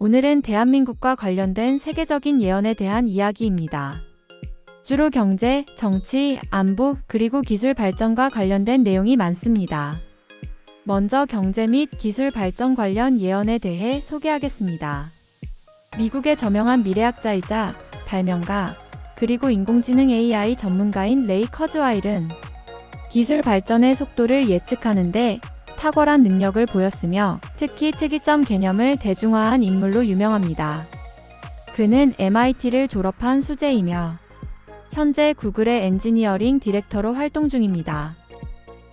오늘은 대한민국과 관련된 세계적인 예언에 대한 이야기입니다. 주로 경제, 정치, 안보, 그리고 기술 발전과 관련된 내용이 많습니다. 먼저 경제 및 기술 발전 관련 예언에 대해 소개하겠습니다. 미국의 저명한 미래학자이자 발명가, 그리고 인공지능 AI 전문가인 레이 커즈와일은 기술 발전의 속도를 예측하는데 탁월한 능력을 보였으며 특히 특이점 개념을 대중화한 인물로 유명합니다. 그는 MIT를 졸업한 수재이며 현재 구글의 엔지니어링 디렉터로 활동 중입니다.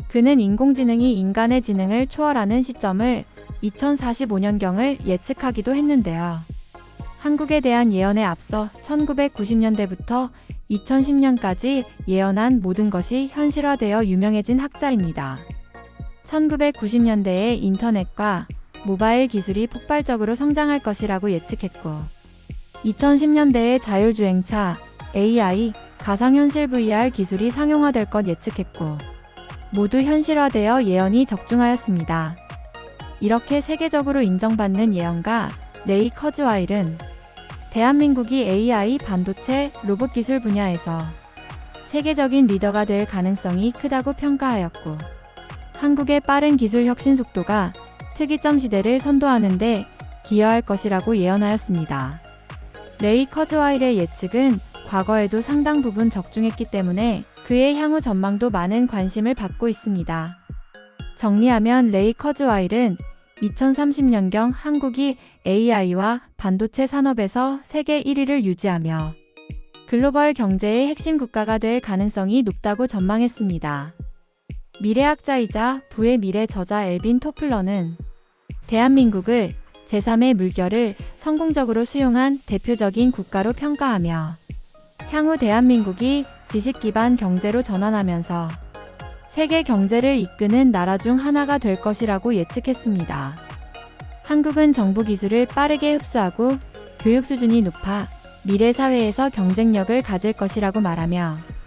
그는 인공지능이 인간의 지능을 초월하는 시점을 2045년경을 예측하기도 했는데요. 한국에 대한 예언에 앞서 1990년대부터 2010년까지 예언한 모든 것이 현실화되어 유명해진 학자입니다. 1990년대에 인터넷과 모바일 기술이 폭발적으로 성장할 것이라고 예측했고 2010년대에 자율주행차, AI, 가상현실 VR 기술이 상용화될 것 예측했고 모두 현실화되어 예언이 적중하였습니다. 이렇게 세계적으로 인정받는 예언가 레이 커즈와일은 대한민국이 AI, 반도체, 로봇 기술 분야에서 세계적인 리더가 될 가능성이 크다고 평가하였고 한국의 빠른 기술 혁신 속도가 특이점 시대를 선도하는 데 기여할 것이라고 예언하였습니다. 레이 커즈와일의 예측은 과거에도 상당 부분 적중했기 때문에 그의 향후 전망도 많은 관심을 받고 있습니다. 정리하면 레이 커즈와일은 2030년경 한국이 AI와 반도체 산업에서 세계 1위를 유지하며 글로벌 경제의 핵심 국가가 될 가능성이 높다고 전망했습니다. 미래학자이자 부의 미래 저자 엘빈 토플러는 대한민국을 제3의 물결을 성공적으로 수용한 대표적인 국가로 평가하며 향후 대한민국이 지식 기반 경제로 전환하면서 세계 경제를 이끄는 나라 중 하나가 될 것이라고 예측했습니다. 한국은 정보 기술을 빠르게 흡수하고 교육 수준이 높아 미래 사회에서 경쟁력을 가질 것이라고 말하며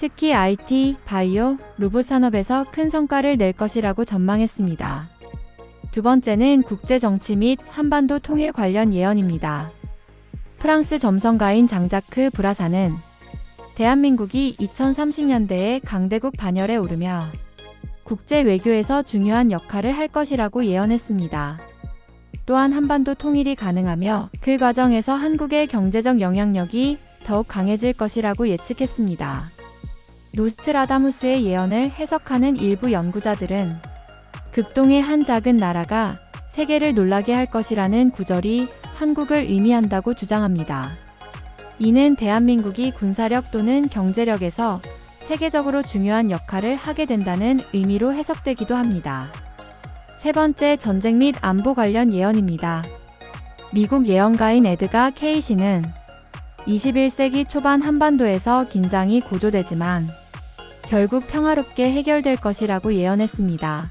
특히 IT, 바이오, 로봇 산업에서 큰 성과를 낼 것이라고 전망했습니다. 두 번째는 국제 정치 및 한반도 통일 관련 예언입니다. 프랑스 점성가인 장자크 브라사는 대한민국이 2030년대에 강대국 반열에 오르며 국제 외교에서 중요한 역할을 할 것이라고 예언했습니다. 또한 한반도 통일이 가능하며 그 과정에서 한국의 경제적 영향력이 더욱 강해질 것이라고 예측했습니다. 노스트라다무스의 예언을 해석하는 일부 연구자들은 극동의 한 작은 나라가 세계를 놀라게 할 것이라는 구절이 한국을 의미한다고 주장합니다. 이는 대한민국이 군사력 또는 경제력에서 세계적으로 중요한 역할을 하게 된다는 의미로 해석되기도 합니다. 세 번째, 전쟁 및 안보 관련 예언입니다. 미국 예언가인 에드가 케이시는 21세기 초반 한반도에서 긴장이 고조되지만 결국 평화롭게 해결될 것이라고 예언했습니다.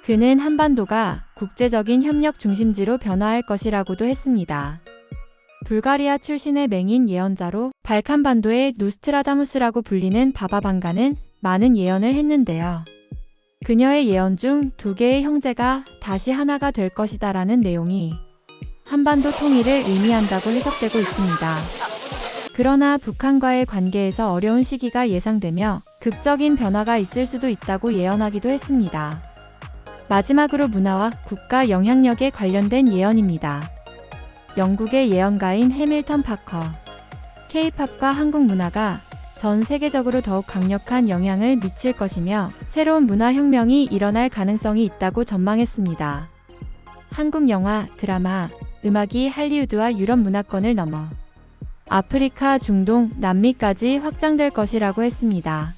그는 한반도가 국제적인 협력 중심지로 변화할 것이라고도 했습니다. 불가리아 출신의 맹인 예언자로 발칸반도의 노스트라다무스라고 불리는 바바방가는 많은 예언을 했는데요. 그녀의 예언 중 두 개의 형제가 다시 하나가 될 것이다라는 내용이 한반도 통일을 의미한다고 해석되고 있습니다. 그러나 북한과의 관계에서 어려운 시기가 예상되며 극적인 변화가 있을 수도 있다고 예언하기도 했습니다. 마지막으로 문화와 국가 영향력에 관련된 예언입니다. 영국의 예언가인 해밀턴 파커, K-팝과 한국 문화가 전 세계적으로 더욱 강력한 영향을 미칠 것이며 새로운 문화혁명이 일어날 가능성이 있다고 전망했습니다. 한국 영화, 드라마, 음악이 할리우드와 유럽 문화권을 넘어 아프리카, 중동, 남미까지 확장될 것이라고 했습니다.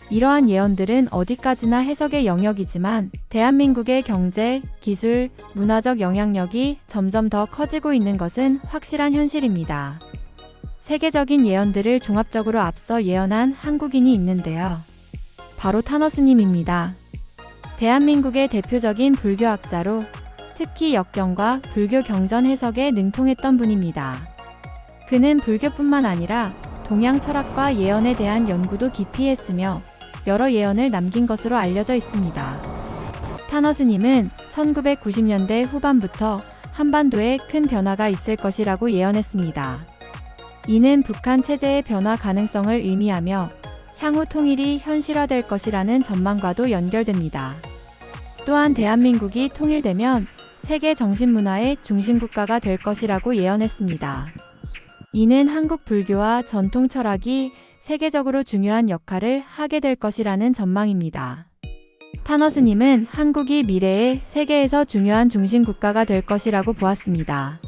이러한 예언들은 어디까지나 해석의 영역이지만 대한민국의 경제, 기술, 문화적 영향력이 점점 더 커지고 있는 것은 확실한 현실입니다. 세계적인 예언들을 종합적으로 앞서 예언한 한국인이 있는데요. 바로 타너스님입니다. 대한민국의 대표적인 불교학자로 특히 역경과 불교 경전 해석에 능통했던 분입니다. 그는 불교뿐만 아니라 동양 철학과 예언에 대한 연구도 깊이 했으며 여러 예언을 남긴 것으로 알려져 있습니다. 타너스님은 1990년대 후반부터 한반도에 큰 변화가 있을 것이라고 예언했습니다. 이는 북한 체제의 변화 가능성을 의미하며 향후 통일이 현실화될 것이라는 전망과도 연결됩니다. 또한 대한민국이 통일되면 세계 정신문화의 중심국가가 될 것이라고 예언했습니다. 이는 한국 불교와 전통 철학이 세계적으로 중요한 역할을 하게 될 것이라는 전망입니다. 타너스님은 한국이 미래의 세계에서 중요한 중심국가가 될 것이라고 보았습니다.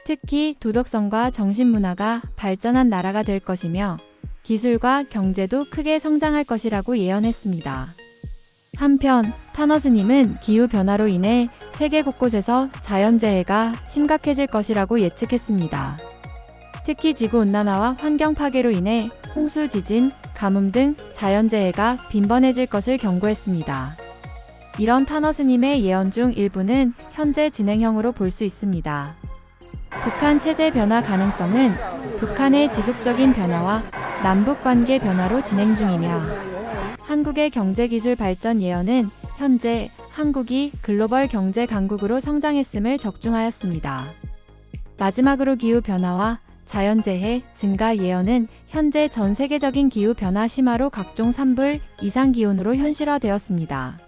특히 도덕성과 정신문화가 발전한 나라가 될 것이며 기술과 경제도 크게 성장할 것이라고 예언했습니다. 한편 타너스님은 기후변화로 인해 세계 곳곳에서 자연재해가 심각해질 것이라고 예측했습니다. 특히 지구온난화와 환경 파괴로 인해 홍수, 지진, 가뭄 등 자연재해가 빈번해질 것을 경고했습니다. 이런 타너스님의 예언 중 일부는 현재 진행형으로 볼 수 있습니다. 북한 체제 변화 가능성은 북한의 지속적인 변화와 남북관계 변화로 진행 중이며 한국의 경제기술 발전 예언은 현재 한국이 글로벌 경제 강국으로 성장했음을 적중하였습니다. 마지막으로 기후변화와 자연재해 증가 예언은 현재 전 세계적인 기후변화 심화로 각종 산불, 이상기온으로 현실화되었습니다.